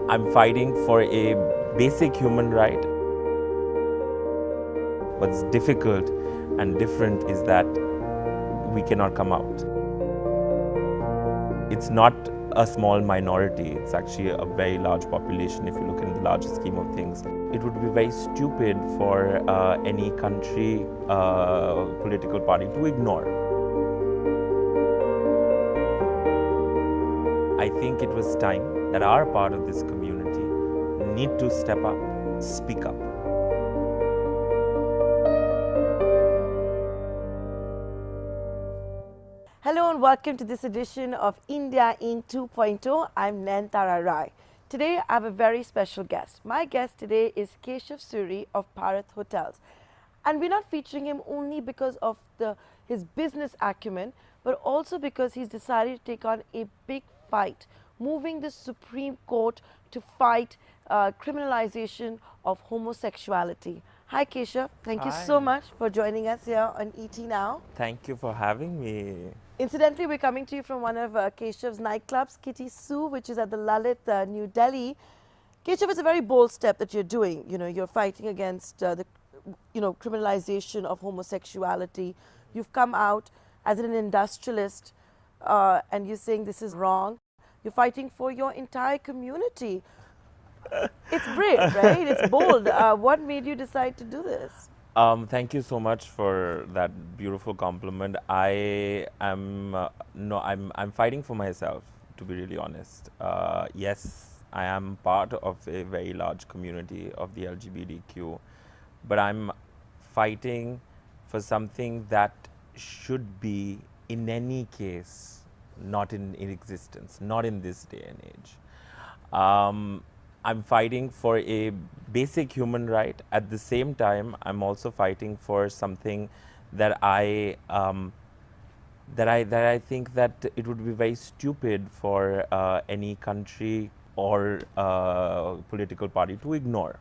I'm fighting for a basic human right. What's difficult and different is that we cannot come out. It's not a small minority, it's actually a very large population if you look in the larger scheme of things. It would be very stupid for any country, political party to ignore. I think it was time that our part of this community need to step up, speak up. Hello and welcome to this edition of India in 2.0. I'm Nayantara Rai. Today I have a very special guest. My guest today is Keshav Suri of Bharat Hotels. And we're not featuring him only because of his business acumen, but also because he's decided to take on a big fight, moving the Supreme Court to fight criminalization of homosexuality. Hi Keshav, thank you so Hi. much for joining us here on ET Now. Thank you for having me. Incidentally, we're coming to you from one of Keshav's nightclubs, Kitty Sue, which is at the Lalit, New Delhi. Keshav, it's a very bold step that you're doing. You know, you're fighting against criminalization of homosexuality. You've come out as an industrialist and you're saying this is wrong. You're fighting for your entire community. It's brave, right? It's bold. What made you decide to do this? Thank you so much for that beautiful compliment. I am I'm fighting for myself, to be really honest. Yes, I am part of a very large community of the LGBTQ, but I'm fighting for something that should be, in any case, not in existence, not in this day and age. I'm fighting for a basic human right. At the same time, I'm also fighting for something that I think that it would be very stupid for any country or political party to ignore.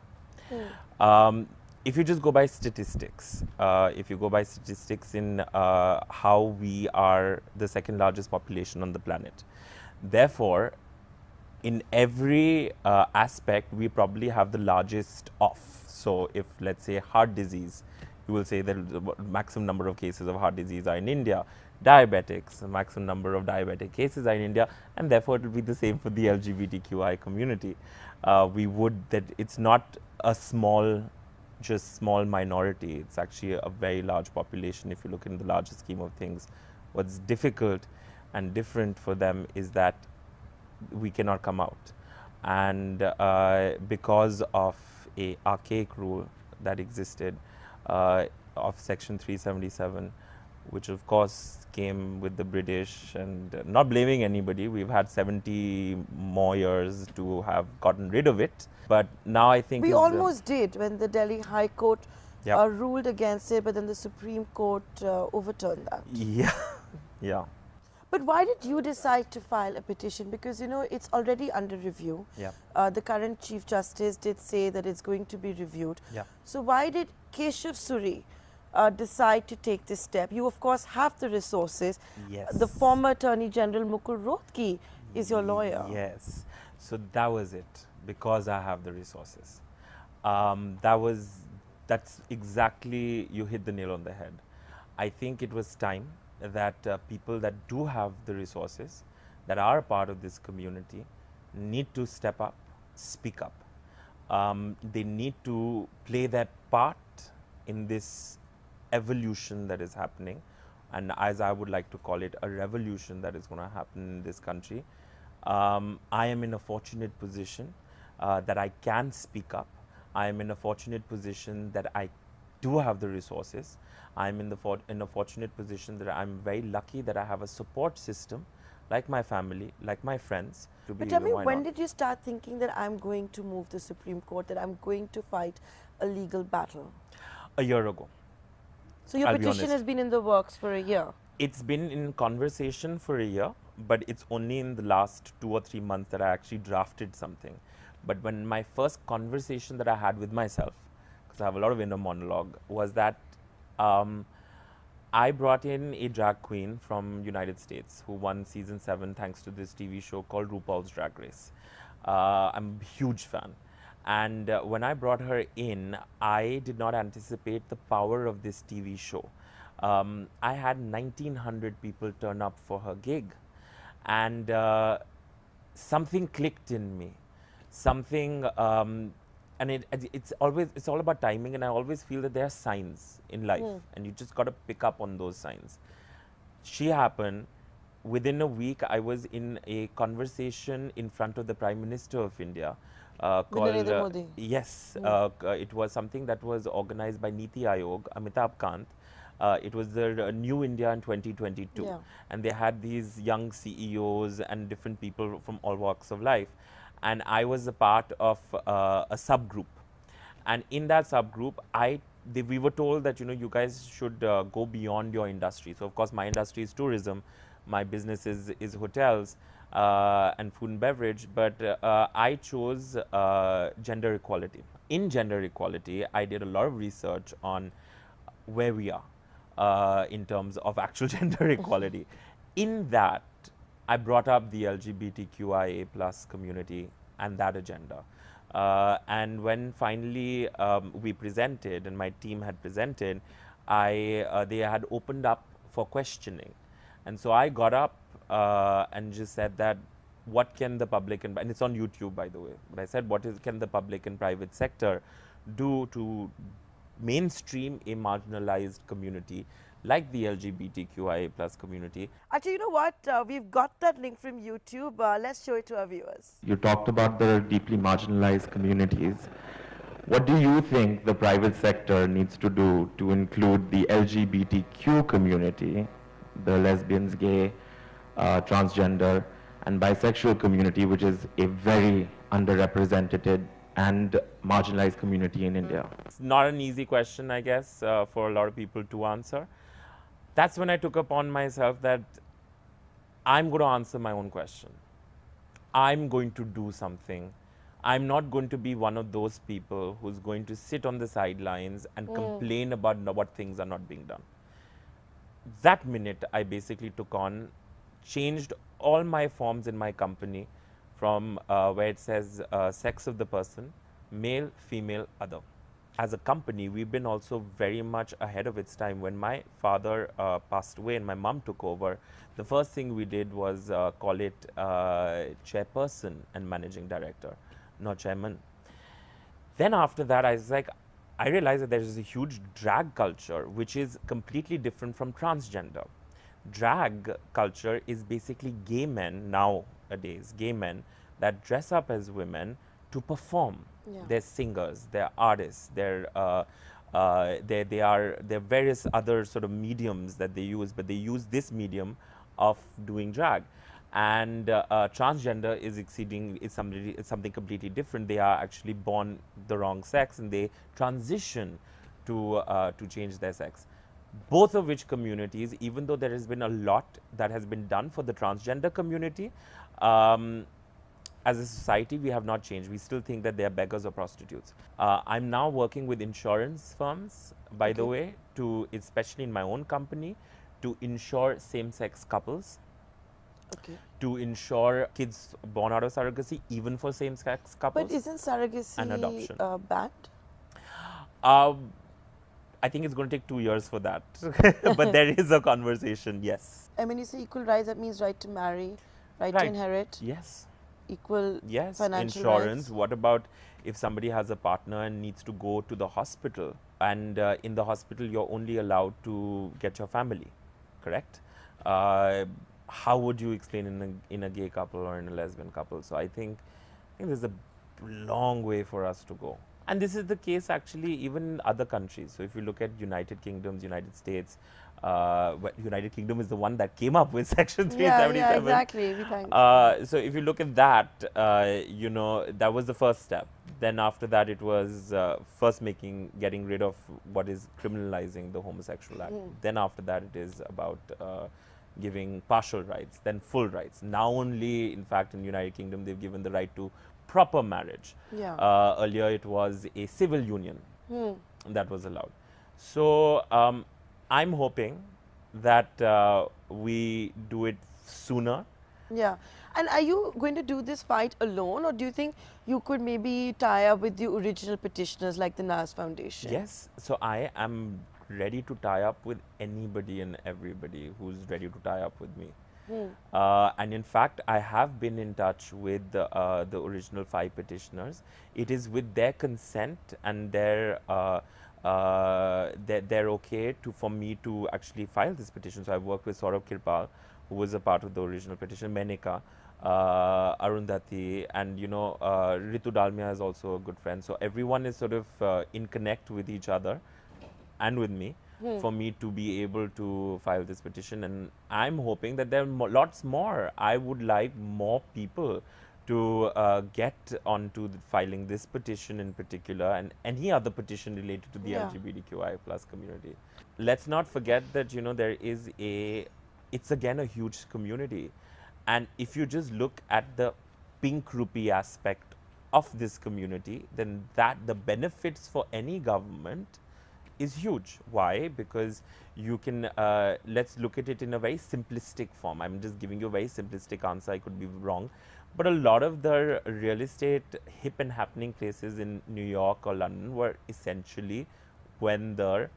If you just go by statistics, in how we are the second largest population on the planet, therefore, in every aspect, we probably have the largest off. So if, let's say, heart disease, you will say that the maximum number of cases of heart disease are in India. Diabetics, the maximum number of diabetic cases are in India, and therefore it will be the same for the LGBTQI community. It's not a small minority. It's actually a very large population if you look in the larger scheme of things. What's difficult and different for them is that we cannot come out, and because of a archaic rule that existed of section 377, which of course came with the British, and not blaming anybody, we've had 70 more years to have gotten rid of it, but now I think We almost did when the Delhi High Court ruled against it, but then the Supreme Court overturned that. Yeah. But why did you decide to file a petition? Because, you know, it's already under review. The current Chief Justice did say that it's going to be reviewed. So why did Keshav Suri decide to take this step? You, of course, have the resources. The former Attorney General Mukul Rohtkey is your lawyer. Yes. So that was it, because I have the resources. That's exactly, you hit the nail on the head. I think it was time that people that do have the resources, that are part of this community, need to step up, speak up. They need to play their part in this evolution that is happening, and as I would like to call it, a revolution that is going to happen in this country. I am in a fortunate position that I can speak up. I am in a fortunate position that I do have the resources. I'm in a fortunate position that I'm very lucky that I have a support system, like my family, like my friends. But tell me, when did you start thinking that I'm going to move the Supreme Court, that I'm going to fight a legal battle? A year ago. So your petition has been in the works for a year? It's been in conversation for a year, but it's only in the last 2 or 3 months that I actually drafted something. But when my first conversation that I had with myself, because I have a lot of inner monologue, was that I brought in a drag queen from United States who won season 7 thanks to this TV show called RuPaul's Drag Race. I'm a huge fan. And when I brought her in, I did not anticipate the power of this TV show. I had 1900 people turn up for her gig, and something clicked in me. Something, and it's all about timing. And I always feel that there are signs in life, and you just got to pick up on those signs. She happened. Within a week, I was in a conversation in front of the Prime Minister of India called Narendra Modi. yes, it was something that was organized by Niti Aayog, Amitabh Kant. It was the New India in 2022, Yeah. and they had these young CEOs and different people from all walks of life, and I was a part of a subgroup. And in that subgroup, we were told that, you know, you guys should go beyond your industry. So of course, my industry is tourism, my business is hotels and food and beverage, but I chose gender equality. In gender equality, I did a lot of research on where we are in terms of actual gender equality. In that, I brought up the LGBTQIA plus community and that agenda. And when finally we presented, and my team had presented, they had opened up for questioning. And so I got up and just said that, what can the public, and it's on YouTube, by the way, but I said, can the public and private sector do to mainstream a marginalized community like the LGBTQIA plus community? Actually, you know what? We've got that link from YouTube. Let's show it to our viewers. You talked about the deeply marginalized communities. What do you think the private sector needs to do to include the LGBTQ community, the lesbians, gay, transgender, and bisexual community, which is a very underrepresented and marginalized community in India? It's not an easy question, I guess, for a lot of people to answer. That's when I took upon myself that I'm going to answer my own question. I'm going to do something. I'm not going to be one of those people who's going to sit on the sidelines and complain about what things are not being done. That minute, I basically changed all my forms in my company from where it says sex of the person, male, female, other. As a company, we've been also very much ahead of its time. When my father passed away and my mom took over, the first thing we did was call it chairperson and managing director, not chairman. Then after that, I realized that there is a huge drag culture, which is completely different from transgender. Drag culture is basically gay men nowadays, gay men that dress up as women to perform. Yeah. They're singers, they're artists, they're various other sort of mediums that they use, but they use this medium of doing drag. And transgender is something completely different. They are actually born the wrong sex, and they transition to change their sex. Both of which communities, even though there has been a lot that has been done for the transgender community, as a society, we have not changed. We still think that they are beggars or prostitutes. I'm now working with insurance firms, by the way, especially in my own company, to insure same-sex couples, to insure kids born out of surrogacy, even for same-sex couples. But isn't surrogacy and adoption banned? I think it's going to take 2 years for that. But there is a conversation, yes. And when you say equal rights, that means right to marry, right to inherit, yes, equal financial insurance. rights. What about if somebody has a partner and needs to go to the hospital, and in the hospital you're only allowed to get your family, correct? How would you explain in a gay couple or in a lesbian couple? So I think there's a long way for us to go. And this is the case actually even in other countries. So if you look at United Kingdoms, United States, United Kingdom is the one that came up with Section 377. Yeah, exactly. So if you look at that, you know, that was the first step. Then after that, it was first getting rid of what is criminalizing the homosexual act. Then after that, it is about giving partial rights, then full rights. Now only, in fact, in United Kingdom, they've given the right to proper marriage. Earlier, it was a civil union that was allowed. So I'm hoping that we do it sooner Yeah. And are you going to do this fight alone, or do you think you could maybe tie up with the original petitioners like the NAS Foundation? Yes, so I am ready to tie up with anybody and everybody who's ready to tie up with me. And in fact, I have been in touch with the original 5 petitioners. It is with their consent and they're okay for me to actually file this petition. So I've worked with Saurabh Kirpal, who was a part of the original petition, Menika, Arundhati, and Ritu Dalmia is also a good friend. So everyone is sort of in connect with each other and with me for me to be able to file this petition. And I'm hoping that there are lots more. I would like more people to get onto filing this petition in particular, and any other petition related to the Yeah. LGBTQI plus community. Let's not forget that there is it's again a huge community, and if you just look at the pink rupee aspect of this community, then the benefits for any government is huge. Why? Because you can, let's look at it in a very simplistic form. I'm just giving you a very simplistic answer. I could be wrong. But a lot of the real estate hip and happening places in New York or London were essentially when the,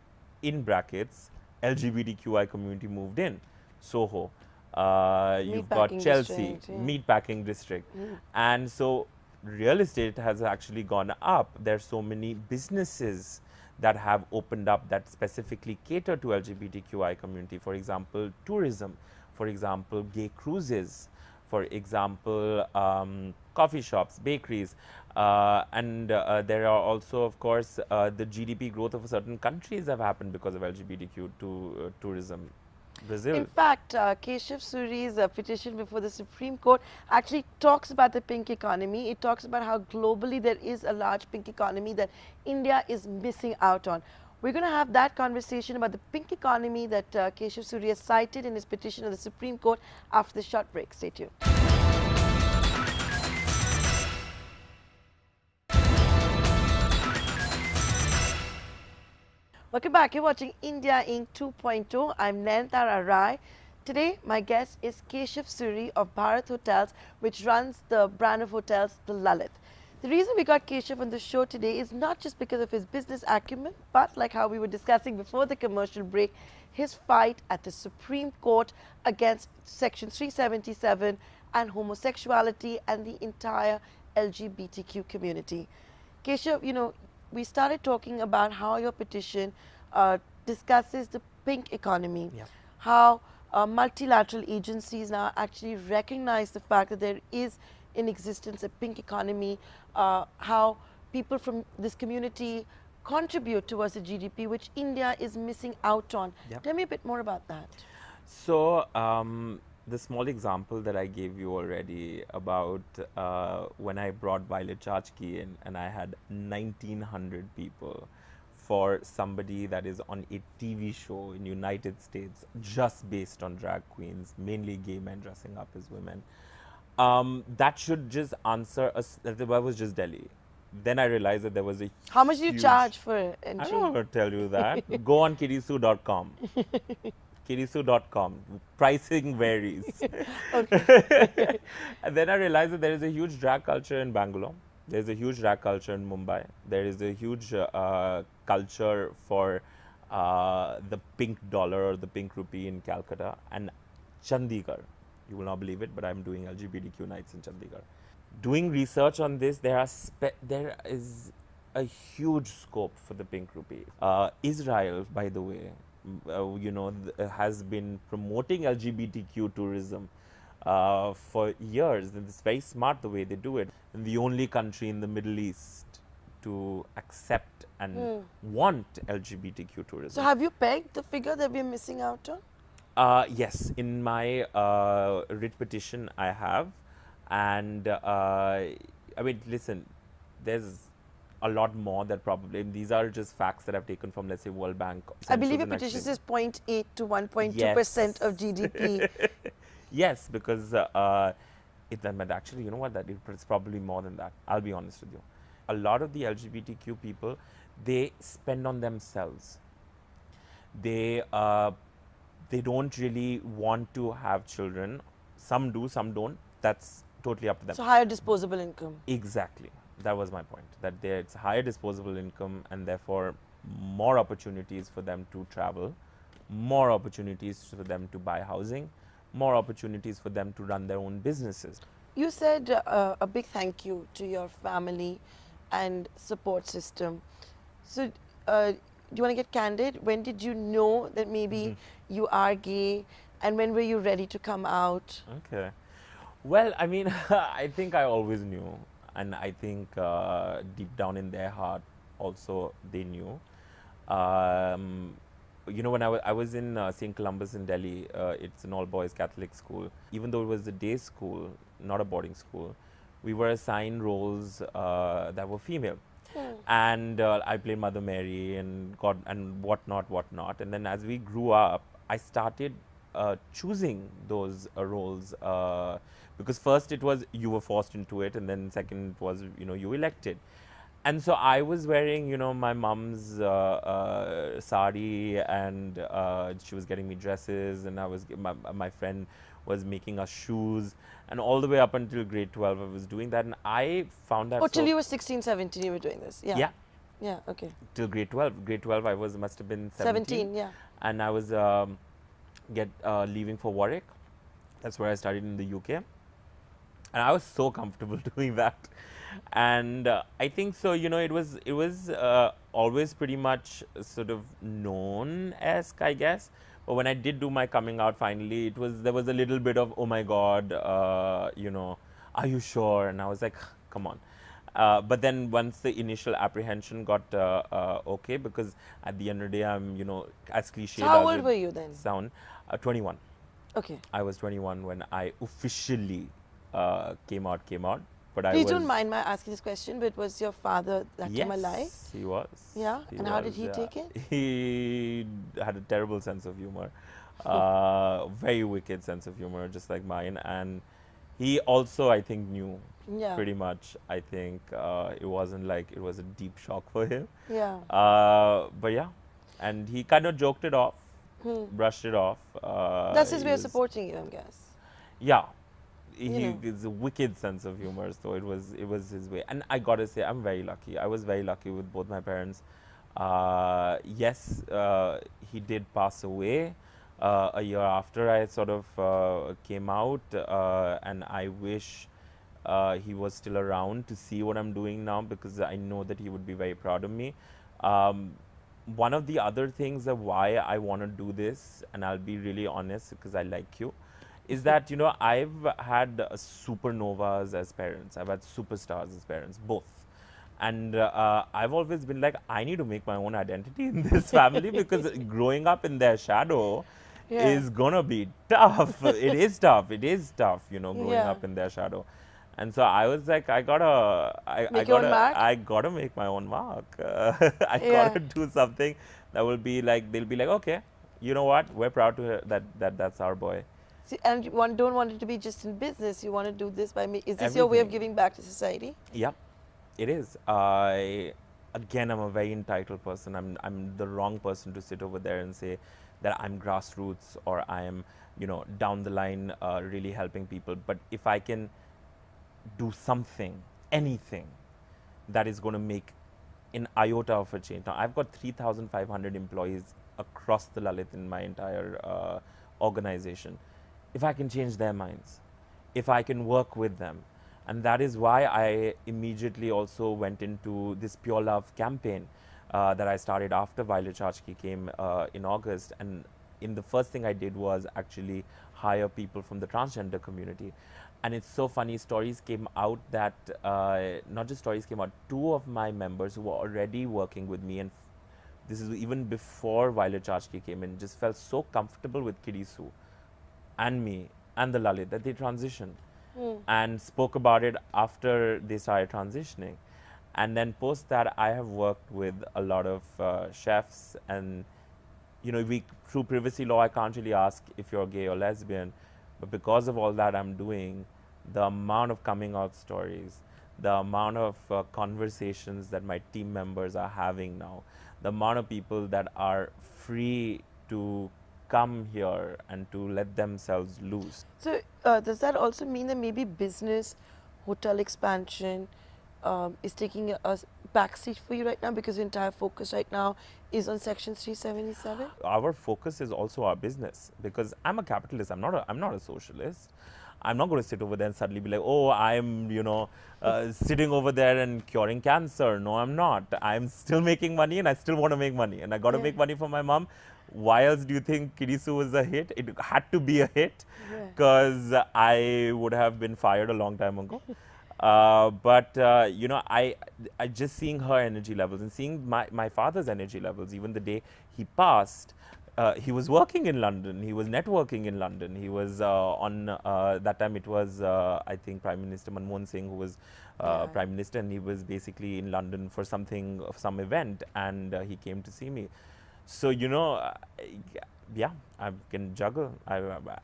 in brackets, LGBTQI community moved in. Soho, you've got Meatpacking Chelsea, district, yeah. meatpacking district. And so real estate has actually gone up. There's so many businesses that have opened up that specifically cater to LGBTQI community. For example, tourism, for example, gay cruises, for example, coffee shops, bakeries, and there are also, of course, the GDP growth of certain countries have happened because of LGBTQ tourism. Brazil. In fact, Keshav Suri's petition before the Supreme Court actually talks about the pink economy. It talks about how globally there is a large pink economy that India is missing out on. We're going to have that conversation about the pink economy that Keshav Suri has cited in his petition of the Supreme Court after the short break. Stay tuned. Welcome back. You're watching India Inc. 2.0. I'm Nayantara Rai. Today, my guest is Keshav Suri of Bharat Hotels, which runs the brand of hotels, the Lalit. The reason we got Keshav on the show today is not just because of his business acumen, but like how we were discussing before the commercial break, his fight at the Supreme Court against Section 377 and homosexuality and the entire LGBTQ community. Keshav, we started talking about how your petition discusses the pink economy, Yeah. how multilateral agencies now actually recognize the fact that there is in existence a pink economy, how people from this community contribute towards the GDP, which India is missing out on. Yep. Tell me a bit more about that. So, the small example that I gave you already about when I brought Violet Chachki in and I had 1900 people for somebody that is on a TV show in United States just based on drag queens, mainly gay men dressing up as women. That should just answer us. That was just Delhi. Then I realized that there was a How much do you huge- charge for entry? I don't want to tell you that. Go on kirisu.com. Kirisu.com. Pricing varies. And then I realized that there is a huge drag culture in Bangalore. There is a huge drag culture in Mumbai. There is a huge culture for the pink dollar or the pink rupee in Calcutta and Chandigarh. You will not believe it, but I'm doing LGBTQ nights in Chandigarh. Doing research on this, there is a huge scope for the pink rupee. Israel, by the way, has been promoting LGBTQ tourism for years, and it's very smart the way they do it. And the only country in the Middle East to accept and want LGBTQ tourism. So have you pegged the figure that we're missing out on? Yes, in my writ petition I have, and I mean, listen, there's a lot more that probably, these are just facts that I've taken from, let's say, World Bank. I believe your Central petition Action. says 0.8 to 1.2% of GDP. Yes, because actually, you know what, it's probably more than that. I'll be honest with you. A lot of the LGBTQ people, they spend on themselves. They don't really want to have children, Some do, some don't. That's totally up to them. So higher disposable income. Exactly. That was my point. That it's higher disposable income and therefore more opportunities for them to travel, more opportunities for them to buy housing, more opportunities for them to run their own businesses. You said a big thank you to your family and support system. So, do you want to get candid? When did you know that maybe you are gay, and when were you ready to come out? Okay. Well, I mean, I think I always knew, and I think deep down in their heart also they knew. You know, when I was in St. Columba's in Delhi, it's an all-boys Catholic school. Even though it was a day school, not a boarding school, we were assigned roles that were female. And I played Mother Mary and God and whatnot. And then as we grew up, I started choosing those roles because first it was you were forced into it, and then second it was, you know, you elected. And so I was wearing, you know, my mom's sari, and she was getting me dresses, and my friend was making us shoes, and all the way up until grade 12 I was doing that, and I found that. Oh, till you were 16, 17 you were doing this? Yeah. Yeah. Yeah, okay. Till grade 12. Grade 12 I must have been 17, yeah. And I was leaving for Warwick. That's where I studied in the UK. And I was so comfortable doing that. And I think so, you know, it was always pretty much sort of known-esque, I guess. But when I did do my coming out finally, there was a little bit of, oh my God, you know, are you sure? And I was like, come on. But then once the initial apprehension got okay, because at the end of the day, I'm, you know, as cliched So how as old it were you then? 21. Okay. I was 21 when I officially came out. But Please don't mind my asking this question, but was your father that time alive? Yes, he was. Yeah? He And how did was, he yeah. take it? He had a terrible sense of humor, very wicked sense of humor, just like mine. And he also, I think, knew Yeah. pretty much. I think it wasn't like it was a deep shock for him. Yeah. But yeah, and he kind of joked it off, brushed it off. That's his he way of was- supporting you, I guess. Yeah. You He know. is a wicked sense of humor, so it was his way. And I gotta say, I'm very lucky. I was very lucky with both my parents. Yes, he did pass away a year after I sort of came out, and I wish he was still around to see what I'm doing now, because I know that he would be very proud of me. One of the other things of why I want to do this, and I'll be really honest because I like you, is that, you know, I've had supernovas as parents. I've had superstars as parents, both. And I've always been like, I need to make my own identity in this family because growing up in their shadow is going to be tough. It is tough. It is tough, you know, growing Yeah. up in their shadow. And so I was like, I Make your own mark? gotta make my own mark. I Yeah. gotta do something that will be like, they'll be like, okay, you know what? We're proud to hear that's our boy. See, and you don't want it to be just in business. You want to do this by me. Is this your way of Everything. giving back to society? Yeah, it is. Again, I'm a very entitled person. I'm the wrong person to sit over there and say that I'm grassroots or I am, you know, down the line really helping people. But if I can do something, anything that is going to make an iota of a change. Now, I've got 3,500 employees across the Lalit in my entire organization. If I can change their minds, if I can work with them, and that is why I immediately also went into this Pure Love campaign that I started after Violet Chachki came in August. And in the first thing I did was actually hire people from the transgender community. And it's so funny, stories came out that, not just stories came out, two of my members who were already working with me, and this is even before Violet Chachki came in, just felt so comfortable with Kirisu and me and the Lalit that they transitioned and spoke about it after they started transitioning. And then post that, I have worked with a lot of chefs, and you know, through privacy law, I can't really ask if you're gay or lesbian, but because of all that I'm doing, the amount of coming out stories, the amount of conversations that my team members are having now, the amount of people that are free to come here and to let themselves loose. So does that also mean that maybe business, hotel expansion is taking a backseat for you right now because your entire focus right now is on Section 377? Our focus is also our business, because I'm a capitalist. I'm not a socialist. I'm not going to sit over there and suddenly be like, oh, I'm, sitting over there and curing cancer. No, I'm not. I'm still making money and I still want to make money. And I got to make money for my mom. Why else do you think Kirisu was a hit? It had to be a hit because I would have been fired a long time ago. I just seeing her energy levels and seeing my father's energy levels, even the day he passed, he was working in London, he was networking in London, he was that time it was, I think, Prime Minister Manmohan Singh who was Prime Minister, and he was basically in London for some event, and he came to see me. So, yeah, I can juggle.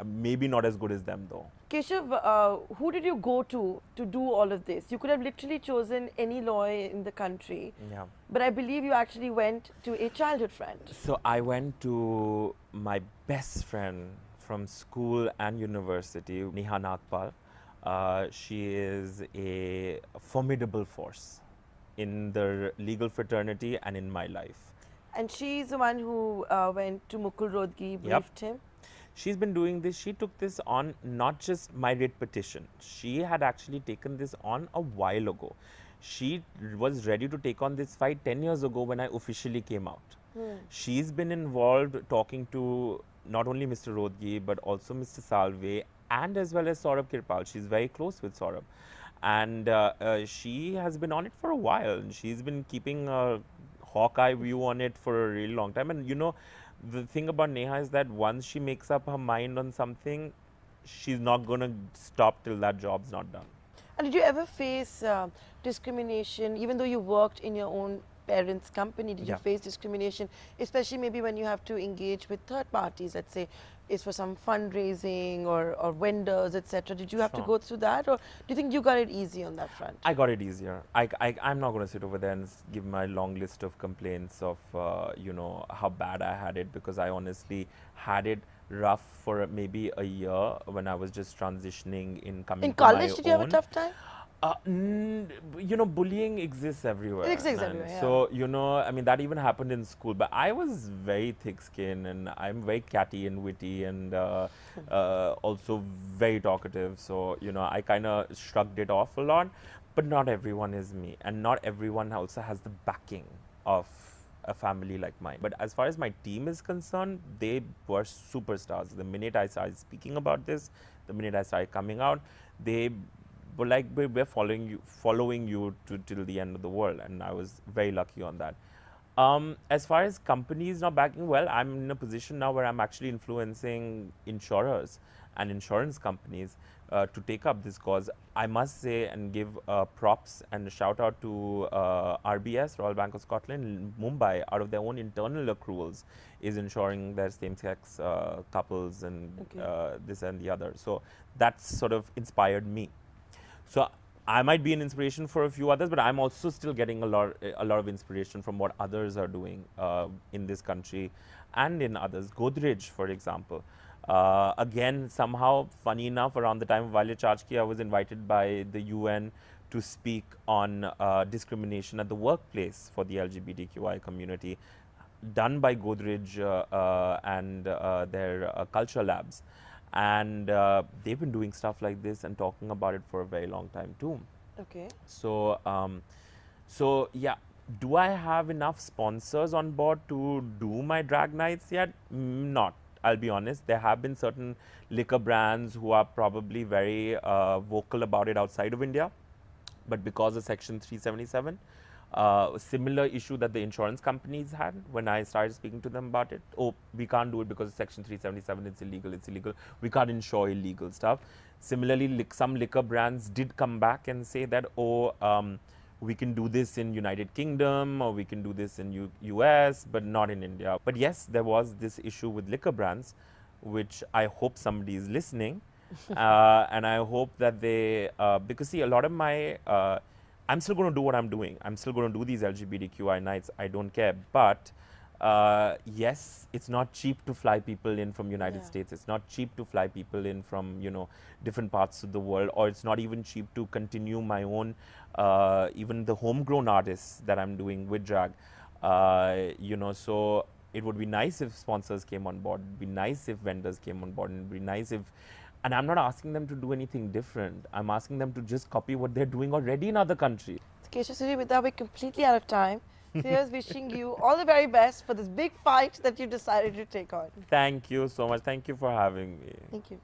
Maybe not as good as them though. Keshav, who did you go to do all of this? You could have literally chosen any lawyer in the country. Yeah. But I believe you actually went to a childhood friend. So I went to my best friend from school and university, Neha Nagpal. She is a formidable force in the legal fraternity and in my life. And she's the one who went to Mukul Rohtgi, briefed him. She's been doing this. She took this on, not just my writ petition. She had actually taken this on a while ago. She was ready to take on this fight 10 years ago when I officially came out. She's been involved talking to not only Mr. Rohtgi but also Mr. Salve and as well as Saurabh Kirpal. She's very close with Saurabh. And she has been on it for a while. She's been keeping a hawkeye view on it for a really long time. And the thing about Neha is that once she makes up her mind on something, she's not going to stop till that job's not done. And did you ever face discrimination, even though you worked in your own parents' company? Did you face discrimination, especially maybe when you have to engage with third parties, let's say it's for some fundraising or vendors, etc. Did you have to go through that, or do you think you got it easy on that front? I got it easier. I'm not going to sit over there and give my long list of complaints of, how bad I had it, because I honestly had it rough for maybe a year when I was just transitioning in coming to my own. In college, did you have a tough time? Bullying exists everywhere. It exists everywhere, yeah. So, I mean, that even happened in school. But I was very thick-skinned, and I'm very catty and witty, and also very talkative. So, I kind of shrugged it off a lot. But not everyone is me, and not everyone also has the backing of a family like mine. But as far as my team is concerned, they were superstars. The minute I started speaking about this, the minute I started coming out, they were like, we're following you till the end of the world, and I was very lucky on that. As far as companies not backing, well, I'm in a position now where I'm actually influencing insurers and insurance companies to take up this cause. I must say and give props and a shout out to RBS, Royal Bank of Scotland, Mumbai, out of their own internal accruals, is ensuring their same-sex couples and this and the other. So that's sort of inspired me. So I might be an inspiration for a few others, but I'm also still getting a lot of inspiration from what others are doing in this country and in others. Godrej, for example. Again, somehow, funny enough, around the time of Violet Chachki, I was invited by the UN to speak on discrimination at the workplace for the LGBTQI community, done by Godrej and their culture labs. And they've been doing stuff like this and talking about it for a very long time too. Okay. So, yeah, do I have enough sponsors on board to do my drag nights yet? Not. I'll be honest. There have been certain liquor brands who are probably very vocal about it outside of India, but because of Section 377, similar issue that the insurance companies had when I started speaking to them about it. Oh, we can't do it because of Section 377, it's illegal. We can't insure illegal stuff. Similarly, some liquor brands did come back and say that, we can do this in United Kingdom or we can do this in US, but not in India. But yes, there was this issue with liquor brands, which I hope somebody is listening. And I hope that they, because see, a lot of my, I'm still going to do what I'm doing. I'm still going to do these LGBTQI nights. I don't care. But Yes, it's not cheap to fly people in from United Yeah. States. It's not cheap to fly people in from, different parts of the world, or it's not even cheap to continue my own, even the homegrown artists that I'm doing with drag. So it would be nice if sponsors came on board. It'd be nice if vendors came on board. And it'd be nice if, and I'm not asking them to do anything different. I'm asking them to just copy what they're doing already in other countries. Keshav Suri, with that, we're completely out of time. So here's wishing you all the very best for this big fight that you decided to take on. Thank you so much. Thank you for having me. Thank you.